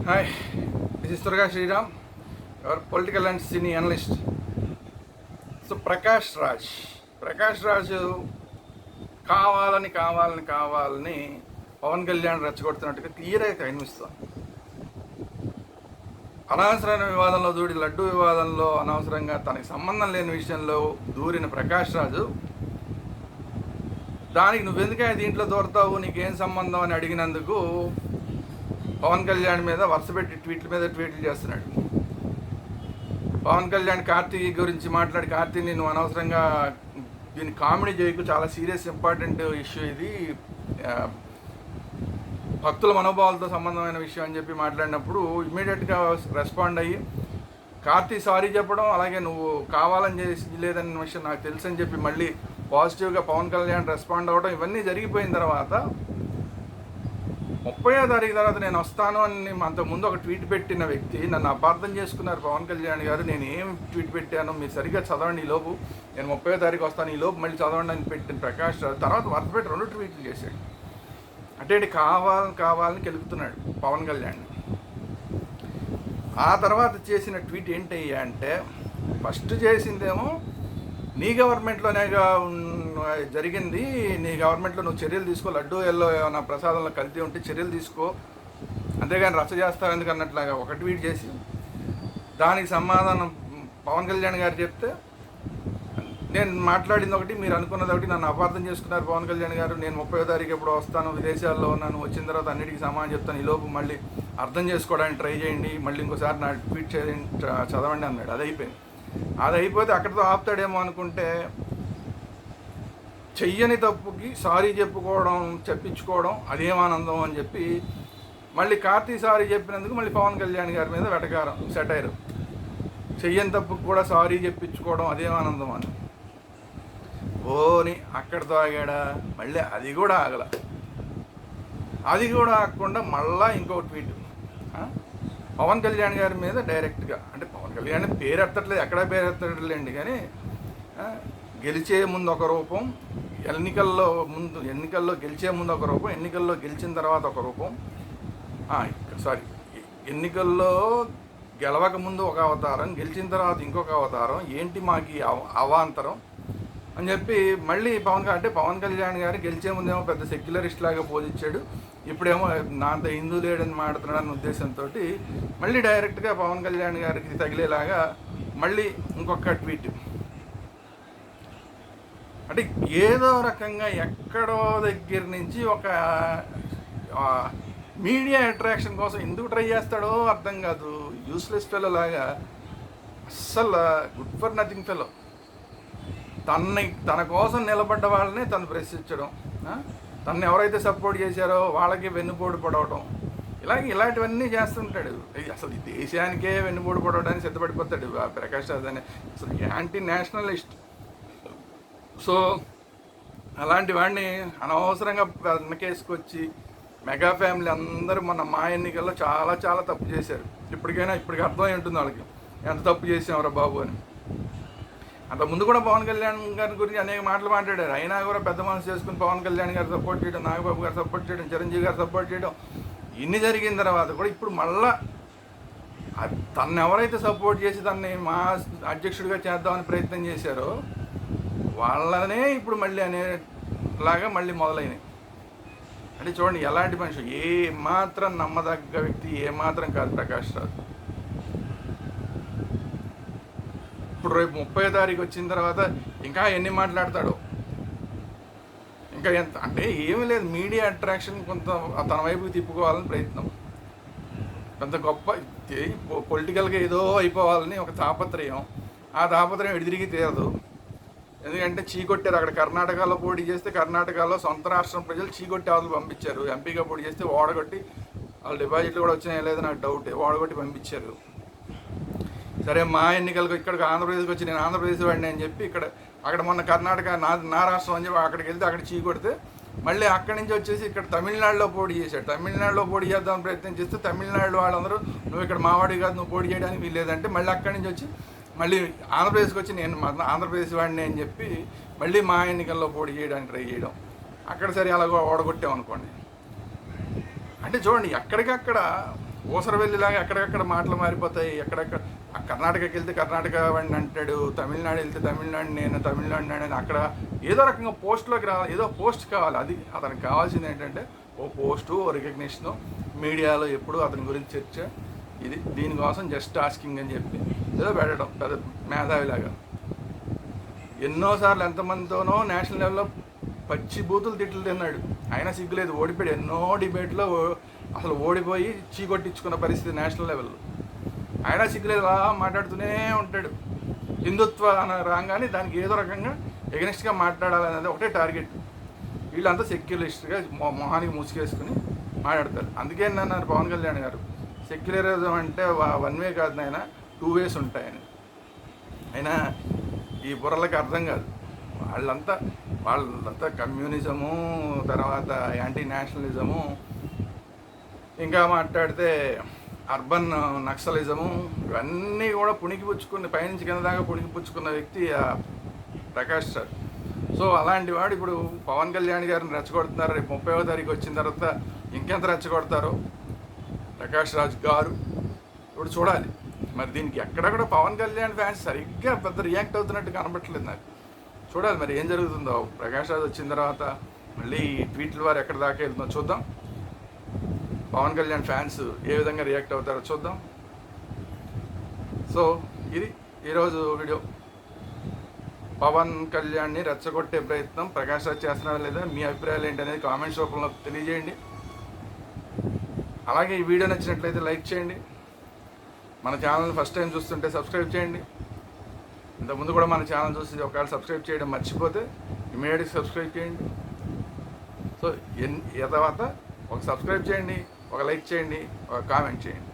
Hi, this is Durga Sriram, your political and cine analyst. So Prakash Raj కావాలని పవన్ కళ్యాణ్ రెచ్చగొడుతున్నట్టుగా క్లియర్గా కనిపిస్తుంది. అనవసరమైన వివాదంలో దూడి లడ్డు వివాదంలో అనవసరంగా తనకి సంబంధం లేని విషయంలో దూరిన ప్రకాష్ రాజు దానికి నువ్వెందుకే దీంట్లో దూరతావు, నీకేం సంబంధం అని అడిగినందుకు పవన్ కళ్యాణ్ మీద వరుసపెట్టి ట్వీట్లు చేస్తున్నాడు. పవన్ కళ్యాణ్ కార్తీ గురించి మాట్లాడి, కార్తీని నువ్వు అనవసరంగా దీన్ని కామెడీ చేయకు, చాలా సీరియస్ ఇంపార్టెంట్ ఇష్యూ ఇది, భక్తుల మనోభావాలతో సంబంధమైన విషయం అని చెప్పి మాట్లాడినప్పుడు ఇమ్మీడియట్గా రెస్పాండ్ అయ్యి కార్తీ సారీ చెప్పడం, అలాగే నువ్వు కావాలని చేసి లేదన్న విషయం నాకు తెలుసు అని చెప్పి మళ్ళీ పాజిటివ్గా పవన్ కళ్యాణ్ రెస్పాండ్ అవ్వడం, ఇవన్నీ జరిగిపోయిన తర్వాత 30వ తారీఖు తర్వాత నేను వస్తాను అని అంతకుముందు ఒక ట్వీట్ పెట్టిన వ్యక్తి నన్ను అపార్థం చేసుకున్నారు. పవన్ కళ్యాణ్ గారు నేను ఏం ట్వీట్ పెట్టాను మీరు సరిగ్గా చదవండి, ఈలోపు నేను 30వ తారీఖు వస్తాను, ఈలోపు మళ్ళీ చదవండి అని పెట్టిన ప్రకాష్ రాజ్ తర్వాత వరుస పెట్టి 2 ట్వీట్లు చేశాడు. అంటే కావాలని కెలుపుతున్నాడు పవన్ కళ్యాణ్. ఆ తర్వాత చేసిన ట్వీట్ ఏంటయ్యా అంటే, ఫస్ట్ చేసిందేమో నీ గవర్నమెంట్లోనేగా జరిగింది, నీ గవర్నమెంట్లో నువ్వు చర్యలు తీసుకో, లడ్డూ ఎల్లో ఏమైనా ప్రసాదంలో కల్తీ ఉంటే చర్యలు తీసుకో, అంతేగాని రచ్చ చేస్తావు ఎందుకన్నట్లాగా ఒక ట్వీట్ చేసి దానికి సమాధానం పవన్ కళ్యాణ్ గారు చెప్తే, నేను మాట్లాడింది ఒకటి, మీరు అనుకున్నది ఒకటి, నన్ను అపార్థం చేసుకున్నారు పవన్ కళ్యాణ్ గారు. నేను 30వ తారీఖు ఎప్పుడు వస్తాను, విదేశాల్లో ఉన్నాను, వచ్చిన తర్వాత అన్నిటికీ సమాధానం చెప్తాను, ఈలోపు మళ్ళీ అర్థం చేసుకోవడానికి ట్రై చేయండి, మళ్ళీ ఇంకోసారి నా ట్వీట్ చదవండి అన్నాడు. అది అయిపోయింది. అది అయిపోతే అక్కడితో ఆపుతాడేమో అనుకుంటే, చెయ్యని తప్పుకి సారీ చెప్పించుకోవడం అదేం ఆనందం అని చెప్పి మళ్ళీ కార్తీ సారీ చెప్పినందుకు మళ్ళీ పవన్ కళ్యాణ్ గారి మీద వెటకారం, సెటైరు. చెయ్యని తప్పుకి కూడా సారీ చెప్పించుకోవడం అదేం ఆనందం అని ఓని అక్కడితో ఆగాడా. మళ్ళీ అది కూడా ఆగకుండా మళ్ళా ఇంకో ట్వీట్ పవన్ కళ్యాణ్ గారి మీద డైరెక్ట్గా, అంటే పవన్ కళ్యాణ్ పేరు ఎత్తట్లేదు, ఎక్కడా పేరు ఎత్తట్లేండి, కానీ గెలిచే ముందు ఒక రూపం, ఎన్నికల్లో గెలిచే ముందు ఒక రూపం, ఎన్నికల్లో గెలిచిన తర్వాత ఒక రూపం, ఎన్నికల్లో గెలవక ముందు ఒక అవతారం, గెలిచిన తర్వాత ఇంకొక అవతారం, ఏంటి మాకు అవాంతరం అని చెప్పి మళ్ళీ పవన్ కళ్యాణ్ గారు గెలిచే ముందేమో పెద్ద సెక్యులరిస్ట్ లాగా పోజిచ్చాడు, ఇప్పుడేమో నా అంత హిందూ లేడని మాట్లాడుతున్నాడన్న ఉద్దేశంతో మళ్ళీ డైరెక్ట్గా పవన్ కళ్యాణ్ గారికి తగిలేలాగా మళ్ళీ ఇంకొక ట్వీట్. అంటే ఏదో రకంగా ఎక్కడో దగ్గర నుంచి ఒక మీడియా అట్రాక్షన్ కోసం ఎందుకు ట్రై చేస్తాడో అర్థం కాదు. యూస్లెస్ ఫెలో లాగా, అస్సలు గుడ్ ఫర్ నథింగ్ ఫెలో. తన కోసం నిలబడ్డ వాళ్ళని తను ప్రశ్నించడం, తను ఎవరైతే సపోర్ట్ చేశారో వాళ్ళకి వెన్నుపోటు పడవడం, ఇలాంటివన్నీ చేస్తుంటాడు. అసలు ఈ దేశానికే వెన్నుపోటు పడవడానికి సిద్ధపడిపోతాడు ప్రకాష్ రాజ్ అనే అసలు యాంటీ నేషనలిస్ట్. సో అలాంటి వాడిని అనవసరంగా వెనకేసుకొచ్చి మెగా ఫ్యామిలీ అందరూ మొన్న మా ఎన్నికల్లో చాలా చాలా తప్పు చేశారు. ఇప్పటికి అర్థమై ఉంటుంది వాళ్ళకి ఎంత తప్పు చేసామరా బాబు అని. అంతకుముందు కూడా పవన్ కళ్యాణ్ గారి గురించి అనేక మాటలు మాట్లాడారు. అయినా కూడా పెద్ద మనసు చేసుకుని పవన్ కళ్యాణ్ గారు సపోర్ట్ చేయడం, నాగబాబు గారు సపోర్ట్ చేయడం, చిరంజీవి గారు సపోర్ట్ చేయడం, ఇన్ని జరిగిన తర్వాత కూడా ఇప్పుడు మళ్ళా తను ఎవరైతే సపోర్ట్ చేసి తనని మా అధ్యక్షుడిగా చేద్దామని ప్రయత్నం చేశారో వాళ్ళనే ఇప్పుడు మళ్ళీ అనేలాగా మళ్ళీ మొదలైనవి. అంటే చూడండి ఎలాంటి మనిషి, ఏ మాత్రం నమ్మదగ్గ వ్యక్తి ఏమాత్రం కాదు ప్రకాష్ రాజ్. ఇప్పుడు రేపు 30వ తారీఖు వచ్చిన తర్వాత ఇంకా ఎన్ని మాట్లాడతాడో, ఇంకా ఎంత అంటే ఏమీ లేదు, మీడియా అట్రాక్షన్ కొంత తన వైపుకి తిప్పుకోవాలని ప్రయత్నం, కొంత గొప్ప పొలిటికల్గా ఏదో అయిపోవాలని ఒక తాపత్రయం. ఆ తాపత్రయం ఎడితిరిగి తీరదు. ఎందుకంటే చీకొట్టారు. అక్కడ కర్ణాటకలో పోటీ చేస్తే కర్ణాటకలో సొంత రాష్ట్రం ప్రజలు చీకొట్టి అవతలు పంపించారు. ఎంపీగా పోటీ చేస్తే ఓడగొట్టి, వాళ్ళ డిపాజిట్లు కూడా వచ్చినాయో లేదో నాకు డౌట్, ఓడగొట్టి పంపించారు. సరే మా ఎన్నికలకు ఇక్కడికి ఆంధ్రప్రదేశ్కి వచ్చి నేను ఆంధ్రప్రదేశ్ వాడిని అని చెప్పి అక్కడ మొన్న కర్ణాటక నా రాష్ట్రం అని చెప్పి అక్కడికి వెళ్తే అక్కడ చీకొడితే మళ్ళీ అక్కడి నుంచి వచ్చేసి ఇక్కడ తమిళనాడులో పోటీ చేశాడు. తమిళనాడులో పోటీ చేద్దామని ప్రయత్నం చేస్తే తమిళనాడు వాళ్ళందరూ నువ్వు ఇక్కడ మావాడి కాదు, నువ్వు పోటీ చేయడానికి వీల్లేదంటే మళ్ళీ అక్కడి నుంచి వచ్చి మళ్ళీ ఆంధ్రప్రదేశ్కి వచ్చి నేను ఆంధ్రప్రదేశ్ వాడిని అని చెప్పి మళ్ళీ మా ఎన్నికల్లో పోటీ చేయడానికి ట్రై చేయడం, అక్కడ సరే అలాగో ఓడగొట్టామనుకోండి. అంటే చూడండి ఎక్కడికక్కడ ఊసరవెల్లిలాగా ఎక్కడెక్కడ మాటలు మారిపోతాయి. ఎక్కడెక్కడ కర్ణాటకకి వెళ్తే కర్ణాటక వాడిని అంటాడు, తమిళనాడు వెళ్తే తమిళనాడు నేను తమిళనాడు అని అక్కడ ఏదో రకంగా పోస్ట్లోకి రావాలి, ఏదో పోస్ట్ కావాలి. అది అతనికి కావాల్సింది ఏంటంటే ఓ పోస్టు, ఓ రికగ్నిషను, మీడియాలో ఎప్పుడు అతని గురించి చర్చ. ఇది దీనికోసం జస్ట్ ఆస్కింగ్ అని చెప్పి ఏదో పెట్టడం పెద్ద మేధావిలాగా. ఎన్నోసార్లు ఎంతమందితోనో నేషనల్ లెవెల్లో పచ్చి బూతులు తిట్లు తిన్నాడు, అయినా సిగ్గులేదు. ఓడిపోయాడు ఎన్నో డిబేట్లో, అసలు ఓడిపోయి చీకొట్టించుకున్న పరిస్థితి నేషనల్ లెవెల్లో. అయినా సిగ్గులేదు, అలా మాట్లాడుతూనే ఉంటాడు. హిందుత్వ అని రాగానే దానికి ఏదో రకంగా ఎగనెస్ట్గా మాట్లాడాలనేది ఒకటే టార్గెట్. వీళ్ళంతా సెక్యులరిస్ట్గా మొహానికి ముసుకేసుకుని మాట్లాడతారు. అందుకే అన్నారు పవన్ కళ్యాణ్ గారు, సెక్యులరిజం అంటే వన్ వే కాదు నాయన, 2 ways ఉంటాయని. అయినా ఈ బుర్రలకి అర్థం కాదు. వాళ్ళంతా కమ్యూనిజము, తర్వాత యాంటీ నేషనలిజము, ఇంకా మాట్లాడితే అర్బన్ నక్సలిజము, ఇవన్నీ కూడా పుణికిపుచ్చుకుని పైనుంచి కింద దాకా పుణికిపుచ్చుకున్న వ్యక్తి ప్రకాష్ రాజ్. సో అలాంటి వాడు ఇప్పుడు పవన్ కళ్యాణ్ గారిని రెచ్చగొడుతున్నారు. రేపు 30వ తారీఖు వచ్చిన తర్వాత ఇంకెంత రెచ్చగొడతారో ప్రకాష్ రాజ్ గారు ఇప్పుడు చూడాలి. మరి దీనికి ఎక్కడెక్కడ పవన్ కళ్యాణ్ ఫ్యాన్స్ సరిగ్గా పెద్ద రియాక్ట్ అవుతున్నట్టు కనబట్టలేదు నాకు. చూడాలి మరి ఏం జరుగుతుందో. ప్రకాష్ రాజ్ వచ్చిన తర్వాత మళ్ళీ ట్వీట్ల వారు ఎక్కడ దాకా వెళ్తుందో చూద్దాం. పవన్ కళ్యాణ్ ఫ్యాన్స్ ఏ విధంగా రియాక్ట్ అవుతారో చూద్దాం. సో ఇది ఈరోజు వీడియో. పవన్ కళ్యాణ్ని రెచ్చగొట్టే ప్రయత్నం ప్రకాష్ రాజ్ చేస్తున్నారా లేదా, మీ అభిప్రాయాలు ఏంటనేది కామెంట్స్ రూపంలో తెలియజేయండి. అలాగే ఈ వీడియో నచ్చినట్లయితే లైక్ చేయండి. మన ఛానల్ని ఫస్ట్ టైం చూస్తుంటే సబ్స్క్రైబ్ చేయండి. ఇంతకుముందు కూడా మన ఛానల్ చూసి ఒకవేళ సబ్స్క్రైబ్ చేయడం మర్చిపోతే ఇమీడియట్గా సబ్స్క్రైబ్ చేయండి. సో తర్వాత ఒక సబ్స్క్రైబ్ చేయండి, ఒక లైక్ చేయండి, ఒక కామెంట్ చేయండి.